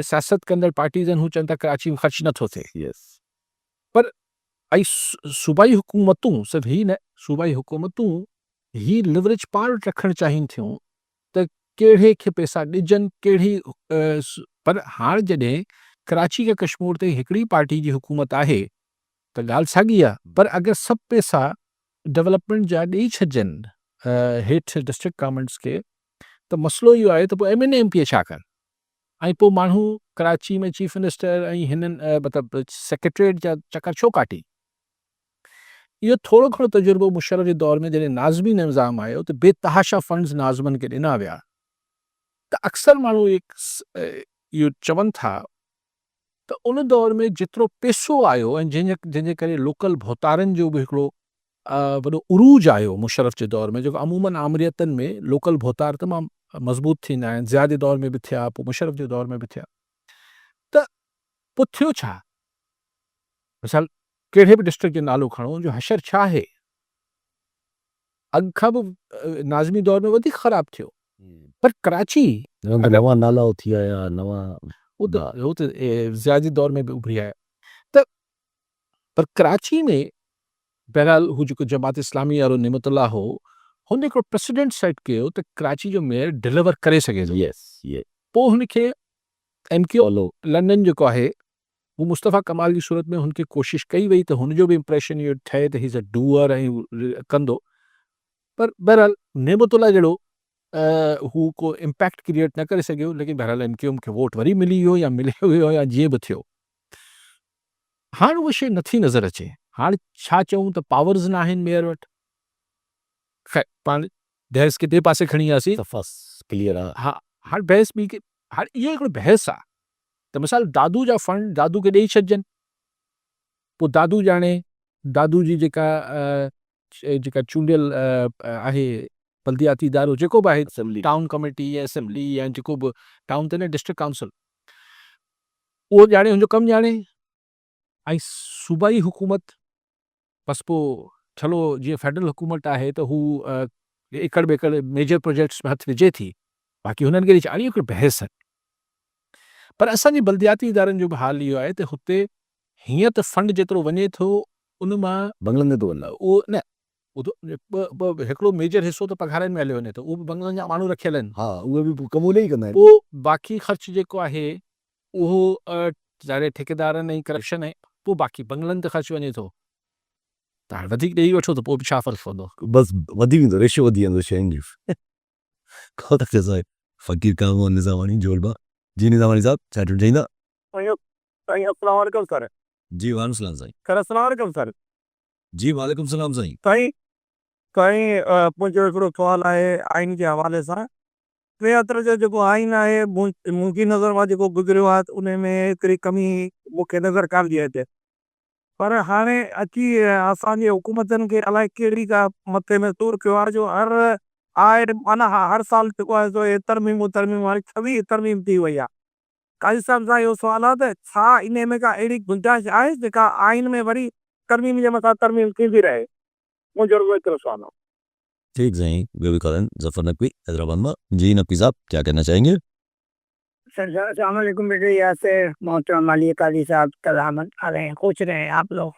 सियासत कंदड़ पार्टीज़ आहिनि हू चवनि था कराची में ख़र्च नथो थिए। यस ऐं सूबाई हुकूमतूं सिर्फ़ु ही न, सूबाई हुकूमतूं ही लिवरेज पाण वटि रखणु चाहिनि थियूं त कहिड़े खे पैसा ॾिजनि, कहिड़ी पर हाणे जॾहिं कराची खे कश्मीर ते हिकिड़ी पार्टी जी हुकूमत आहे त ॻाल्हि साॻी आहे। पर अगरि सभु पैसा डेवलपमेंट जा ॾेई छॾिजनि हेठि डिस्ट्रिक्ट गवर्नमेंट्स खे त मसइलो इहो आहे त पोइ MNA छा कनि, ऐं पोइ माण्हू कराची में चीफ मिनिस्टर ऐं हिननि मतिलबु सेक्रेटरीट जा चकर छो काटी। इहो थोरो घणो तजुर्बो मुशर्रफ जे दौर में जॾहिं नाज़मी निज़ाम आयो त बेतहाशा फंड्स नाज़मनि खे ॾिना विया त अक्सर माण्हू इहो चवनि था त उन दौर में जेतिरो पैसो आयो ऐं जंहिंजे करे लोकल भोतारनि जो बि हिकिड़ो वॾो उरूज आयो मुशर्रफ जे दौर में, जेको अमूमन आमरियतनि में लोकल भोतार तमामु मज़बूत थींदा आहिनि, ज़िया जे दौर में बि थिया, पोइ मुशर्रफ जे दौर में बि थिया। त पोइ थियो छा, मिसाल कहिड़े बि डिस्ट्रिक्ट जो नालो खणो जो हशर छा आहे अॻु खां बि नाज़मी दौर में वधीक ख़राबु थियो, पर कराची नवां नाला थी आया, नवां हू त ज़िया जे दौर में बि उभरी आया। त पर कराची में बहरहाल हू जेको जमात इस्लामी वारो निमतुल्लाह हो हुन हिकिड़ो प्रेसिडेंट सेट कयो त कराची जो मेयर डिलीवर करे सघे थो। यस ये पोइ हुनखे MQ लंडन जेको आहे हू मुस्तफ़ा कमाल जी सूरत में हुनखे कोशिशि कई वई त हुनजो बि इम्प्रेशन इहो ठहे त हीज़ अ डूअर ऐं कंदो, पर बहरहाल नेमतुल्लाह जहिड़ो हू को इम्पैक्ट क्रिएट न करे सघियो। लेकिन बहरहाल MQ खे वोट वरी मिली वियो या मिले हुयो या जीअं बि थियो। हाणे उहा शइ नथी नज़र अचे। हाणे छा चऊं त पावर्स न आहिनि मेयर वटि, ख़ैर पाण बहस किथे पासे खणी वियासीं। सफ़ा क्लियर आहे। हा, हाणे बहस ॿी हाणे इहो हिकिड़ो बहस आहे त मिसाल दादू जा फंड दादू खे ॾेई छॾिजनि, पोइ दादू ॼाणे दादू जी जेका चूंडियल आहे बल्दियाती इदारो जेको बि आहे, असेंबली टाउन कमेटी या असेंबली या जेको बि टाउन ते न डिस्ट्रिक्ट काउंसिल, उहो ॼाणे हुनजो कमु ॼाणे, ऐं सूबाई हुकूमत बसि पोइ चलो जीअं फेडरल हुकूमत आहे त हू एकड़ बेकड़ मेजर प्रोजेक्ट्स में हथु विझे थी, बाक़ी हुननि खे ॾेई हिकिड़ी बहस आहे। पर असांजे बल्दियाती इदारनि जो बि हाल इहो आहे त हुते हीअं त फंड जेतिरो वञे थो उन मां बंगलनि में थो वञे। उहो न हिकिड़ो मेजर हिसो त पघारनि में हलियो वञे थो, उहो बि बंगलनि जा माण्हू रखियल आहिनि। हा उहे बि कमूले ई कंदा आहिनि। पोइ बाक़ी ख़र्च जेको आहे उहो ज़ाहिर ठेकेदारनि ऐं करप्शन आहे, पोइ बाक़ी बंगलनि ते ख़र्च वञे थो। त हाणे वधीक ॾेई वठो त पोइ बि छा फ़र्क़ु पवंदो। बसि वधी वेंदो, रेशियो वधी वेंदो शयुनि जी। को त साहिब फ़कीर कामो निज़ामानी जोलबा जी निज़ामानी साहब छा चईंदा? अस्सलाम वालेकुम सर। जी वालेकुम सलाम साईं। सर अस्सलाम वालेकुम सर। जी वालेकुम सलाम साईं। साईं मुंहिंजो हिकिड़ो सुवालु आहे आइन जे हवाले सां। 73 जो जेको आइन आहे मुंहिंजी नज़र मां जेको गुज़रियो आहे उन में हिकिड़ी कमी मूंखे नज़र कान थी अचे, पर हाणे अची असांजे हुकूमतनि खे अलाए कहिड़ी का मथे में सूर कयो आहे जो हर माना हर साल जेको आहे सो तरमीमूं हाणे 26 तरमीम थी वई आहे। काज़ी साहब सां इहो सुवालु आहे त छा इन में का अहिड़ी गुंजाइश आहे जेका आइन में वरी तरमीम जे मथां तरमीम थींदी रहे? मुंहिंजो रुॻो एतिरो सुवालु आहे। ठीक साईं, ॿियो बि करण ज़फ़र नकवी हैदराबाद मां। जी नकवी साहब क्या कहना चाहेंगे? सर अस्सलाम वालेकुम बेटे, यासिर मोहतरम अली काजी साहब सलामत आ रहे हैं, खुश रहे आप लोग।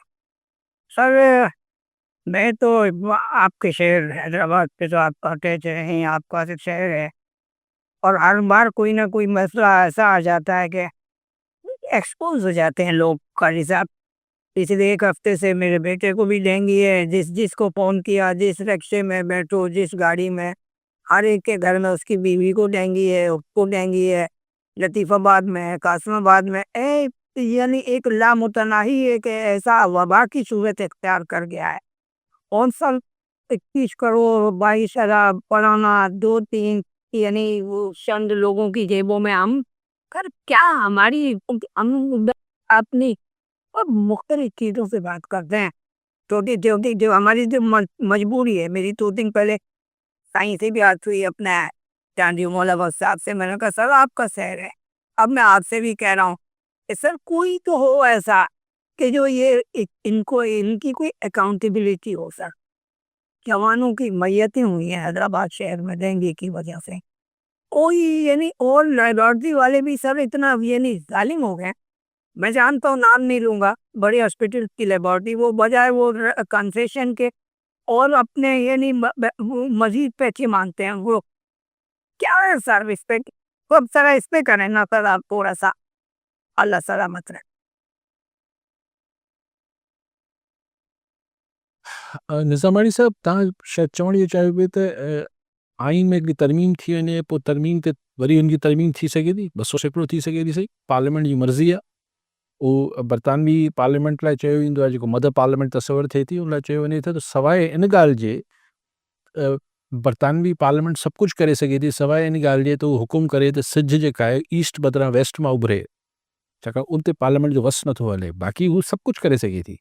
सर मैं तो आपके शहर हैदराबाद पे तो आप कहते रहे हैं, आपका सिर्फ शहर है और हर बार कोई ना कोई मसला ऐसा आ जाता है कि एक्सपोज हो जाते हैं लोग। काजी साहब पिछले एक हफ्ते से मेरे बेटे को भी डेंगू है, जिसको फोन किया, जिस रिक्शे में बैठो, जिस गाड़ी में, हर एक के घर में उसकी बीवी को डेंगू है, उसको डेंगू है, लतीफ़ाबाद में है, कासिमाबाद में यानी एक लामुतनाही एक ऐसा वबा की सूरत इख्तियार कर गया है। कौन सा 21 करोड़ 22,000 पढ़ाना 2-3 यानी वो चंद लोगों की जेबों में हम कर क्या हमारी हम अपनी और मुख्तलिफ चीज़ों से बात करते हैं। छोटी छोटी जो हमारी जो मजबूरी है, मेरी 2 दिन पहले کہیں سے بھی بات ہوئی اپنا چاندی مولا بخش صاحب سے، میں نے کہا سر آپ کا شہر ہے، اب میں آپ سے بھی کہہ رہا ہوں کہ سر کوئی تو ہو ایسا کہ جو یہ ان کی کوئی اکاؤنٹیبلٹی ہو سر. جوانوں کی میتیں ہوئی ہیں حیدرآباد شہر میں ڈینگی کی وجہ سے. کوئی یعنی اور لیبارٹری والے بھی سر اتنا یعنی ظالم ہو گئے. میں جانتا ہوں، نام نہیں لوں گا، بڑے ہاسپٹل کی لیبارٹری، وہ بجائے وہ کنسیشن کے اور اپنے یعنی مزید پیسے مانگتے ہیں. وہ کیا ہے سروس پہ؟ اب سر اس پہ کریں نا سر آپ تھوڑا سا. اللہ سلامت رہے. نظام صاحب तव्हां शायदि चवण इहो चाहियो पिए त आइन में हिकिड़ी तरमीम थी वञे, पोइ तरमीम ते वरी हुनजी तरमीम थी सघे थी, 200% थी सघे थी. सही, पार्लियामेंट जी मर्ज़ी आहे. उहो बरतानवी पार्लियामेंट लाइ चयो वेंदो आहे, जेको मदर पार्लियामेंट तस्वर थिए थी, उन लाइ चयो वञे थो. त सवाइ इन ॻाल्हि जे बरतानवी पार्लियामेंट सभु कुझु करे सघे थी, सवाइ इन ॻाल्हि जे त उहो हुकुम करे त सिज जेका आहे ईस्ट बदिरां वेस्ट मां उभरे, छाकाणि उन ते पार्लियामेंट जो वस नथो हले. बाक़ी हू सभु कुझु करे सघे थी.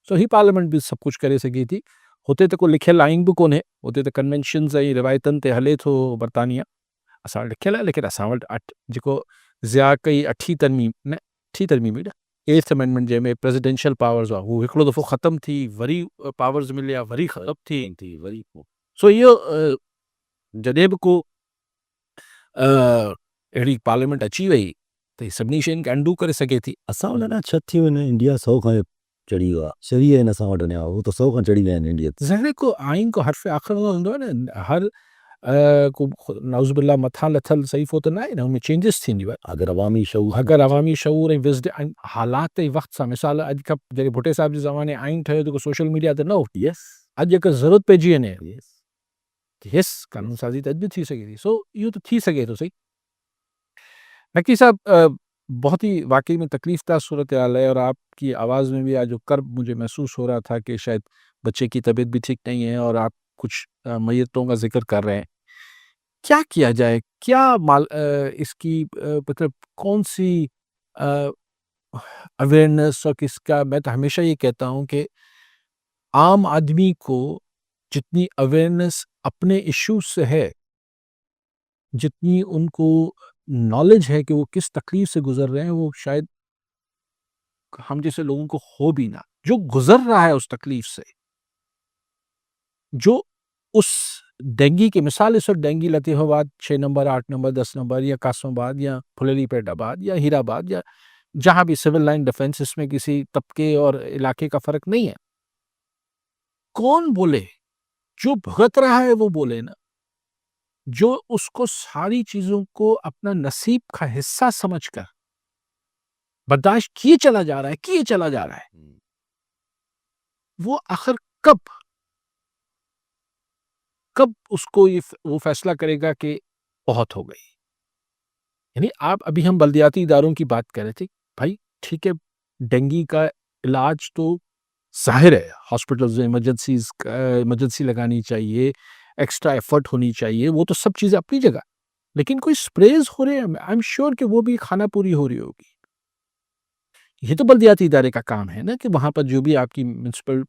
सो ही पार्लियामेंट बि सभु कुझु करे सघे थी. हुते त को लिखियलु आइन बि कोन्हे, हुते त कन्वेंशन्स ऐं रिवायतनि ते हले थो बरतानिया. असां वटि लिखियलु आहे, लेकिन असां वटि जेको ज़िया कई 8वीं तरमीम न 8वीं तरमीम हुई न 8th अमेंडमेंट, जंहिंमें प्रेसिडेंशियल पावर्स हुआ, हू हिकिड़ो दफ़ो ख़तमु थी, वरी पावर्स मिलिया, वरी ख़तमु थी वरी. सो इहो जॾहिं बि को अहिड़ी पार्लियामेंट अची वई त ही सभिनी शयुनि खे अंडू करे सघे थी. असां वटि अञा 6 थी विया आहिनि. इंडिया 100 खां चढ़ी वियो आहे. 6 आहिनि असां वटि अञा, उहो त 100 खां चढ़ी विया आहिनि इंडिया ते. ज़ाहिर को आइन को हर्फ़ आख़िर हूंदो आहे न. हर को नाउज़ुबिल्लाह मथां लथल सहीफ़ो त न आहे न, हुन में चेंजिस थींदियूं आहिनि. अगरि अवामी शऊर अगरि अवामी शऊर ऐं विज़डम हालात ऐं वक़्त सां, मिसाल अॼु खां जॾहिं भुटे साहिब जे ज़माने आइन ठहियो त को सोशल मीडिया ते न हो. यस अॼु अगरि ज़रूरत पइजी वञे यस यस कानून साज़ी त अॼु बि थी सघे थी. सो इहो त थी सघे थो. सही, नकी साहब बहुत ही वाकई में तकलीफ दार सूरत हाल है, और आपकी आवाज़ में भी आज जो कर्ब मुझे महसूस हो रहा था कि शायद बच्चे की तबीयत भी ठीक नहीं है, और आप कुछ मैयतों का जिक्र कर रहे हैं. क्या किया जाए? क्या इसकी मतलब कौन सी अवेयरनेस, और किसका, मैं तो हमेशा ये कहता हूँ कि आम आदमी को जितनी अवेयरनेस अपने इश्यूज से है, जितनी उनको नॉलेज है कि वो किस तकलीफ से गुजर रहे हैं, वो शायद हम जैसे लोगों को हो भी ना. जो गुजर रहा है उस तकलीफ से, जो उस डेंगी की मिसाल, इस वक्त dinghy Latifabad 6 number 8 number 10 number या कासमाबाद या फुलेरीपेट आबाद या हीराबाद या जहाँ भी सिविल लाइन डिफेंस में किसी तबके और इलाके का फ़र्क नहीं है. कौन बोले? जो भुगत रहा है वो बोले ना. जो उसको सारी चीज़ों को अपना नसीब का हिस्सा समझकर बर्दाश्त किए चला जा रहा है, वो आखिर कब उसको वो फैसला करेगा कि बहुत हो गई. यानी आप अभी हम बल्दियाती इदारों की बात कर रहे थे. भाई ठीक है, डेंगी का इलाज तो जाहिर है हॉस्पिटल्स में इमरजेंसी लगानी चाहिए, एक्स्ट्रा एफर्ट होनी चाहिए, वो तो सब चीज़ें अपनी जगह. लेकिन कोई स्प्रेज हो रहे हैं, आई एम श्योर कि वो भी खाना पूरी हो रही होगी. ये तो बल्दियाती इदारे का काम है ना, कि वहाँ पर जो भी आपकी म्यूनसिपल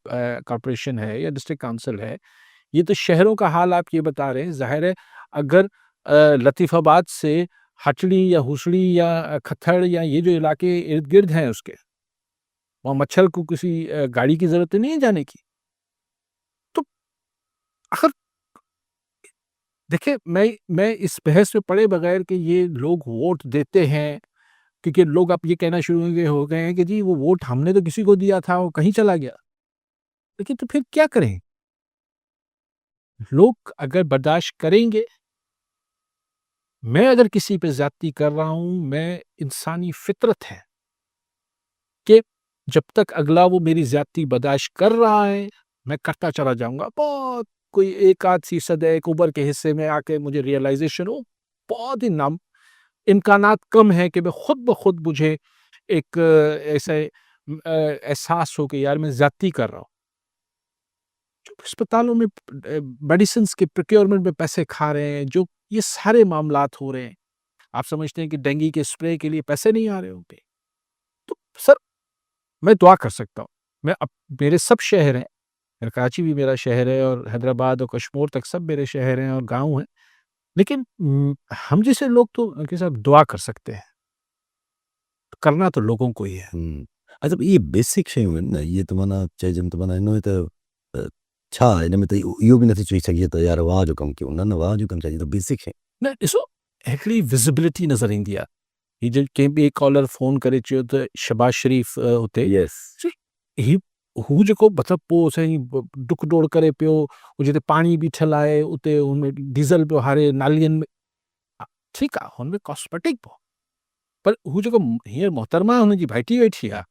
कॉरपोरेशन है या डिस्ट्रिक्ट काउंसिल है, ये तो शहरों का हाल आप ये बता रहे हैं. ज़ाहिर है अगर लतीफ़ाबाद से हटड़ी या हुसड़ी या खत्थड़ या ये जो इलाके इर्द गिर्द हैं उसके, वहाँ मच्छर को किसी गाड़ी की ज़रूरत नहीं है जाने की. तो आखिर देखिए, मैं इस बहस में पड़े बगैर कि ये लोग वोट देते हैं, क्योंकि लोग अब ये कहना शुरू हो गए हैं कि जी वो वोट हमने तो किसी को दिया था, वो कहीं चला गया. लेकिन तो फिर क्या करें? लोग अगर बर्दाश्त करेंगे, मैं अगर किसी पे ज्यादती कर रहा हूं, मैं इंसानी फितरत है कि जब तक अगला वो मेरी ज्यादती बर्दाश्त कर रहा है, मैं करता चला जाऊंगा. बहुत कोई एक आध फीसद है, एक उम्र के हिस्से में आके मुझे रियलाइजेशन हो, बहुत ही इम्कानात कम है कि मैं खुद ब खुद मुझे एक ऐसे एहसास हो कि यार मैं ज्यादती कर रहा हूँ. जो अस्पतालों में मेडिसिन के प्रोक्योरमेंट में पैसे खा रहे हैं, जो ये सारे मामलात हो रहे हैं, आप समझते हैं कि डेंगू के स्प्रे के लिए पैसे नहीं आ रहे होंगे. तो सर मैं दुआ कर सकता हूँ, मेरे सब शहर हैं, कराची भी मेरा शहर है और हैदराबाद और कश्मीर तक सब मेरे शहर हैं और गाँव हैं। लेकिन हम जैसे लोग तो उनके साथ दुआ कर सकते हैं। करना तो लोगों को ही है। अच्छा इहे बेसिक शयूं आहिनि न, इहे त माना चइजनि त माना हिन में त छा हिन में त इहो बि नथी चई सघिजे त यार वाह जो कमु कयो, न न वाह जो कमु कजे, त बेसिक शइ। न ॾिसो हिकिड़ी विज़िबिलिटी नज़र ईंदी आहे। हीअ जो कंहिं ॿिए कॉलर फ़ोन करे चयो त शहबाज शरीफ़ हुते यस ही हू जेको मतिलबु पोइ साईं डुक डोड़ करे पियो, हू जिते पाणी बीठल आहे उते हुनमें डीज़ल पियो हारे नालियुनि में, ठीकु आहे हुनमें कॉस्मेटिक पियो, पर हू जेको हींअर मोहतरमा हुनजी भाइटी वेठी आहे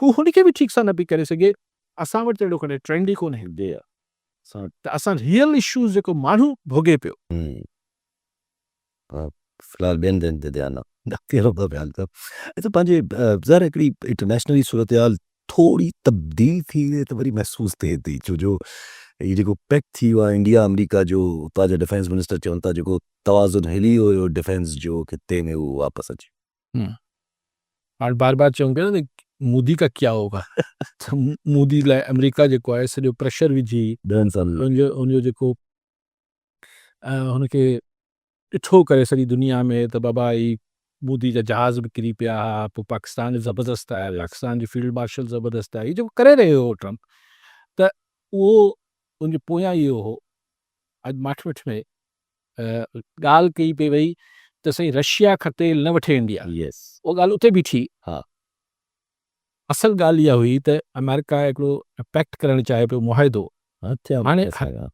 हू हुनखे बि ठीकु सां न पई करे सघे। असां वटि त अहिड़ो कॾहिं ट्रेंड ई कोन्हे त असां रियल इशूज़ जेको माण्हू भोगे पियो फ़िलहालु ॿियनि हंधि ते ध्यानु आहे कहिड़ो पिया ख़्यालु कयो। अच्छा पंहिंजे ज़ाहिर हिकिड़ी इंटरनेशनली सूरत हाल थोरी तब्दील थी वई त वरी महसूसु थिए थी, छो जो हीउ जेको पैक्ट थी वियो आहे इंडिया अमरीका जो, उतां जा डिफेंस मिनिस्टर चवनि था जेको तवाज़ुन हिली वियो हुयो डिफेंस जो खिते में उहो वापसि अचे। और बार बार चऊं पिया न मोदी का क्या होगा त मोदी लाइ अमेरिका जेको आहे सॼो प्रेशर विझी 10 साल हुनजो जेको हुनखे ॾिठो करे सॼी दुनिया में त बाबा ही मोदी जा जहाज़ बि किरी पिया, पोइ पाकिस्तान ज़बरदस्त आहे, पाकिस्तान जो फील्ड मार्शल ज़बरदस्त आहे, हीअ जेको करे रहियो हो ट्रम्प, त उहो उनजे पोयां इहो हो अॼु माठि में ॻाल्हि कई पई वई त साईं रशिया खां तेल न वठे इंडिया, यस उहा ॻाल्हि उते बि थी। हा असल ॻाल्हि इहा हुई त अमेरिका हिकिड़ो पैक्ट करणु चाहे पियो मुआहिदो। हाणे ऐं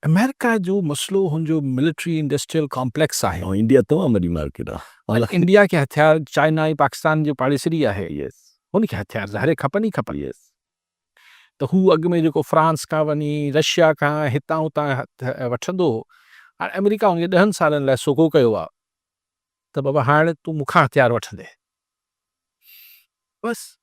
अमेरिका जो मसइलो हुनजो मिलिट्री इंडस्ट्रियल कॉम्प्लेक्स आहे। इंडिया तमामु वॾी मार्केट आहे। इंडिया खे हथियार चाइना ऐं पाकिस्तान जो पाड़ेसरी आहे, यस हुनखे हथियार ज़ाहिर खपनि ई खपनि। यस त हू अॻु में जेको फ्रांस खां वञी रशिया खां हितां हुतां वठंदो हो, हाणे अमेरिका हुनखे 10 सालनि लाइ सोको कयो आहे त बाबा हाणे तूं मूंखां हथियार वठंदे बसि।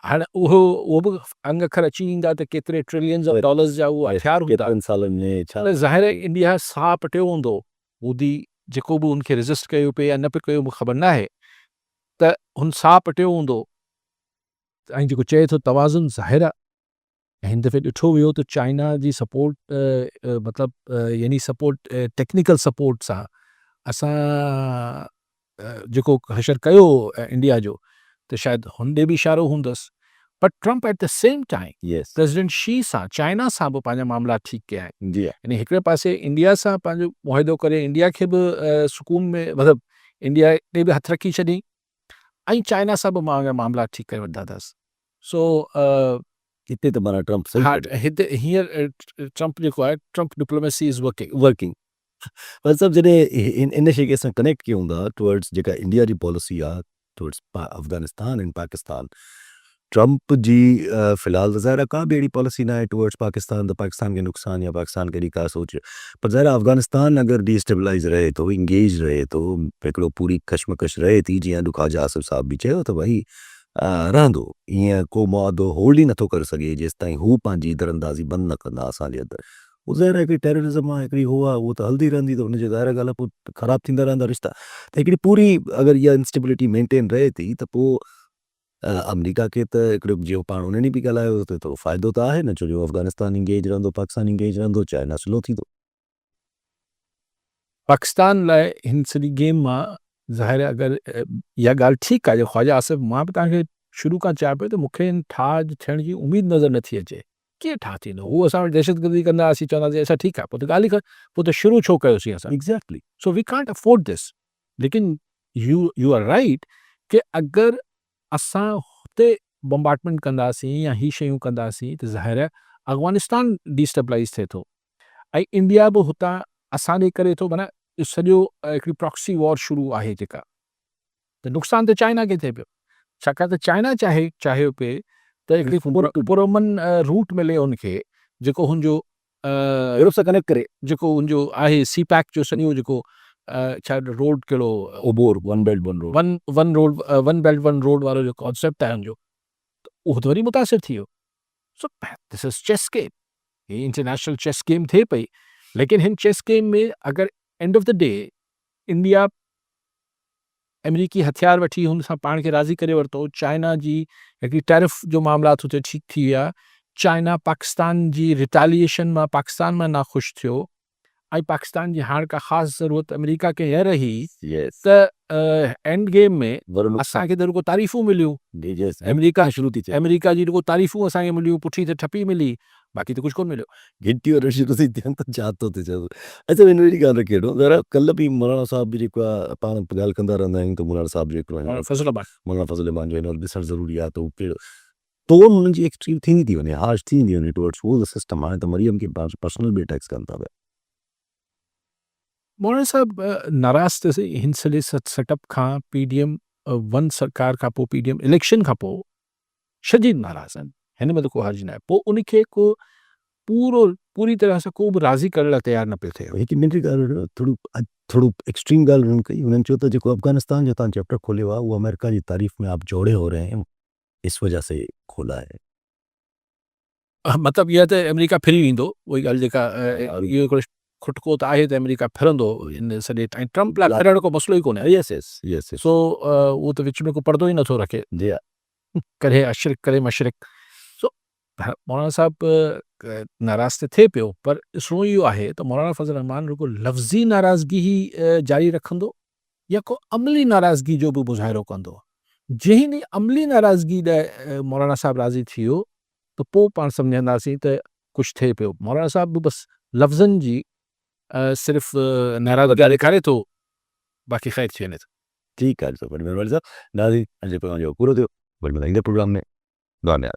हाणे उहो बि अंग अखर अची ईंदा त केतिरे ट्रिलियन्स ऑफ डॉलर्स जा उहो हथियार हूंदा। केतिरनि सालनि में छा ज़ाहिर आहे इंडिया साह पटियो हूंदो, मोदी जेको बि हुनखे रेज़िस्ट कयो पिए या न पियो कयो मूंखे ख़बर न आहे, त हुन साह पटियो हूंदो ऐं जेको चए थो तवाज़ुन ज़ाहिर आहे। ऐं हिन दफ़े ॾिठो वियो त चाइना जी सपोर्ट मतिलबु यानी सपोर्ट टेक्निकल सपोर्ट सां असां जेको हशर कयो इंडिया जो त शायदि हुन ॾे बि इशारो हूंदसि, but Trump at the same time Yes president Xi सां चाइना सां बि पंहिंजा मामला ठीकु कया आहिनि। जी यानी हिकिड़े पासे इंडिया सां पंहिंजो मुआहिदो करे इंडिया खे बि सुकून में मतिलबु इंडिया ॾे बि हथु रखी छॾी ऐं चाइना सां बि मामला ठीकु करे वठंदा अथसि। सो हिते त माना ट्रम्प सही हा कयो। हिते हींअर ट्रम्प जेको आहे ट्रम्प डिप्लोमेसी इज़ वर्किंग पर सभु जॾहिं इन शइ खे असां कनेक्ट कयूं था टुवर्ड्स जेका इंडिया जी पॉलिसी आहे टुवर्ड्स अफ़गानिस्तान ऐं पाकिस्तान, ट्रम्प जी फ़िलहालु त ज़ाहिर आहे का बि अहिड़ी पॉलिसी न आहे टुवर्ड्स पाकिस्तान त पाकिस्तान खे नुक़सानु या पाकिस्तान खे अहिड़ी का सोच, पर ज़ाहिर आहे अफ़गानिस्तान अगरि डिस्टेबलाइज़ रहे थो, इंगेज रहे थो, हिकिड़ो पूरी कशमकश रहे थी, जीअं अॼु ख़्वाजा आसिफ़ साहब बि चयो त भई रहंदो, ईअं को मुआदो होल्ड ई नथो करे सघे जेसि ताईं हू पंहिंजी दरअंदाज़ी बंदि न कंदा असांजे अंदरि। उहो ज़ाहिर आहे हिकिड़ी टेररिज़म आहे, हिकिड़ी हो आहे, उहो त हलंदी रहंदी, त हुनजे ज़ाहिर ॻाल्हि आहे पोइ ख़राबु थींदा रहंदा रिश्ता। त हिकिड़ी पूरी अगरि इहा इंस्टेबिलिटी मेंटेन रहे थी त पोइ अमरीका खे त हिकिड़ो जीअं पाण उन्हनि बि ॻाल्हायो त थोरो फ़ाइदो त आहे न, छो जो अफ़गानिस्तान इंगेज रहंदो, पाकिस्तान इंगेज रहंदो, चाइना स्लो थींदो। पाकिस्तान लाइ हिन सॼी गेम मां ज़ाहिर आहे अगरि इहा ॻाल्हि ठीकु आहे जो ख़्वाजा आसिफ़, मां बि तव्हांखे शुरू खां चवां पियो त मूंखे हिन ठाह थियण जी उमेदु नज़र नथी अचे। कीअं ठाह थींदो? हू असां वटि दहशतगर्दी कंदा असीं चवंदासीं असां ठीकु आहे, पोइ त ॻाल्हि ई पोइ त शुरू छो कयोसीं असां? Exactly so we can't afford this. लेकिन यू आर राइट कि अगरि असां हुते बम्बार्टमेंट कंदासीं या ही शयूं कंदासीं त ज़ाहिर आहे अफ़गानिस्तान डिस्टेबलाइज़ थिए थो ऐं इंडिया बि हुतां असां ॾे करे थो, माना सॼो हिकिड़ी प्रॉक्सी वॉर शुरू आहे जेका, त नुक़सानु त चाइना खे थिए पियो, छाकाणि त चाइना चाहियो पिए त हिकिड़ी पुरअमन रूट मिले उनखे जेको हुनजो यूरोप सां कनेक्ट करे, जेको हुनजो आहे सी पैक जो सॼो जेको छा रोड कहिड़ो OBOR one belt one road one belt one road वारो जो कॉन्सेप्ट आहे हुनजो, त उहो त वरी मुतासिर थी वियो। So this is chess game, ही इंटरनेशनल चेस गेम थिए पई, लेकिन हिन चेस गेम में अगरि end of the day India अमेरिकी हथियार वठी हुन सां पाण खे राज़ी करे वरितो, चाइना जी हिकिड़ी टैरिफ जो मामला हुते ठीकु थी विया, चाइना पाकिस्तान जी रिटेलिएशन मां पाकिस्तान में नाख़ुशि थियो ऐं पाकिस्तान जी हाण का ख़ासि ज़रूरत अमेरिका खे हीअ रही यस त एंड गेम में वरुण असांखे त रुगो तारीफ़ूं मिलियूं यस अमेरिका शुरू थी थिए अमेरिका जी रुगो तारीफ़ूं असांखे मिलियूं पुठी ते ठपी मिली बाक़ी त कुझु कोन मिलियो गिनती और शुरू थी थियनि त छा थो थिए चओ अच्छा हिन वरी ॻाल्हि रखी वठो ज़रा कल्ह बि मौलाना साहब बि जेको आहे पाण ॻाल्हि कंदा रहंदा आहियूं त मौलाना साहब जेको आहे फज़लाबाद मौलाना फज़ल रहमान जो हिन ॾिसणु ज़रूरी आहे त उहो कहिड़ो टोन हुननि जी एक्सट्रीम थींदी थी वञे हार्श थींदी वञे टुवर्ड्स उहो सिस्टम हाणे त मरियम खे पर्सनल बि अटैक्स कनि था पिया मौलाना साहब नाराज़ थियसि हिन सॼे सेटअप खां PDM वन सरकार खां पोइ PDM इलेक्शन खां पोइ शदीद नाराज़ आहिनि हिन में त को हर्ज न आहे पोइ उनखे को पूरी तरह सां को बि राज़ी करण लाइ तयारु न पियो थिए हिकु मिनट जी ॻाल्हि थोरो एक्सट्रीम ॻाल्हि हुननि कई हुननि चयो त जेको अफ़गानिस्तान जो तव्हां चैप्टर खोलियो आहे उहो अमेरिका जी तारीफ़ में आप जोड़े हो रहे हैं इस वजह से खोला है मतिलबु इहा त अमेरिका फिरी वेंदो उहा ॻाल्हि जेका इहो हिकिड़ो खुटको त आहे त अमेरिका फिरंदो इन सॼे ऐं ट्रम्प लाइ फिरण को मसइलो ई कोन्हे यस यस यस सो उहो त विच में को पर्दो ई नथो रखे जी करे अशरक करे मशरक सो मौलाना साहब नाराज़ त थिए पियो पर ॾिसणो इहो आहे त मौलाना फज़ल रहमान रुगो लफ़्ज़ी नाराज़गी ई जारी रखंदो या को अमली नाराज़गी जो बि मुज़ाहिरो कंदो जंहिं ॾींहुं अमली नाराज़गी लाइ मौलाना साहब राज़ी थी वियो त पोइ पाण सम्झंदासीं त कुझु थिए पियो मौलाना साहब बि बसि लफ़्ज़नि जी सिर्फ़ु नाराज़गी ॾेखारे थो बाक़ी ख़ैर थी वञे थो ठीकु आहे ॾिसो वॾी महिरबानी साहब नाज़रीन अॼु जो प्रोग्राम जो पूरो थियो वरी मिलंदे प्रोग्राम में दुआ में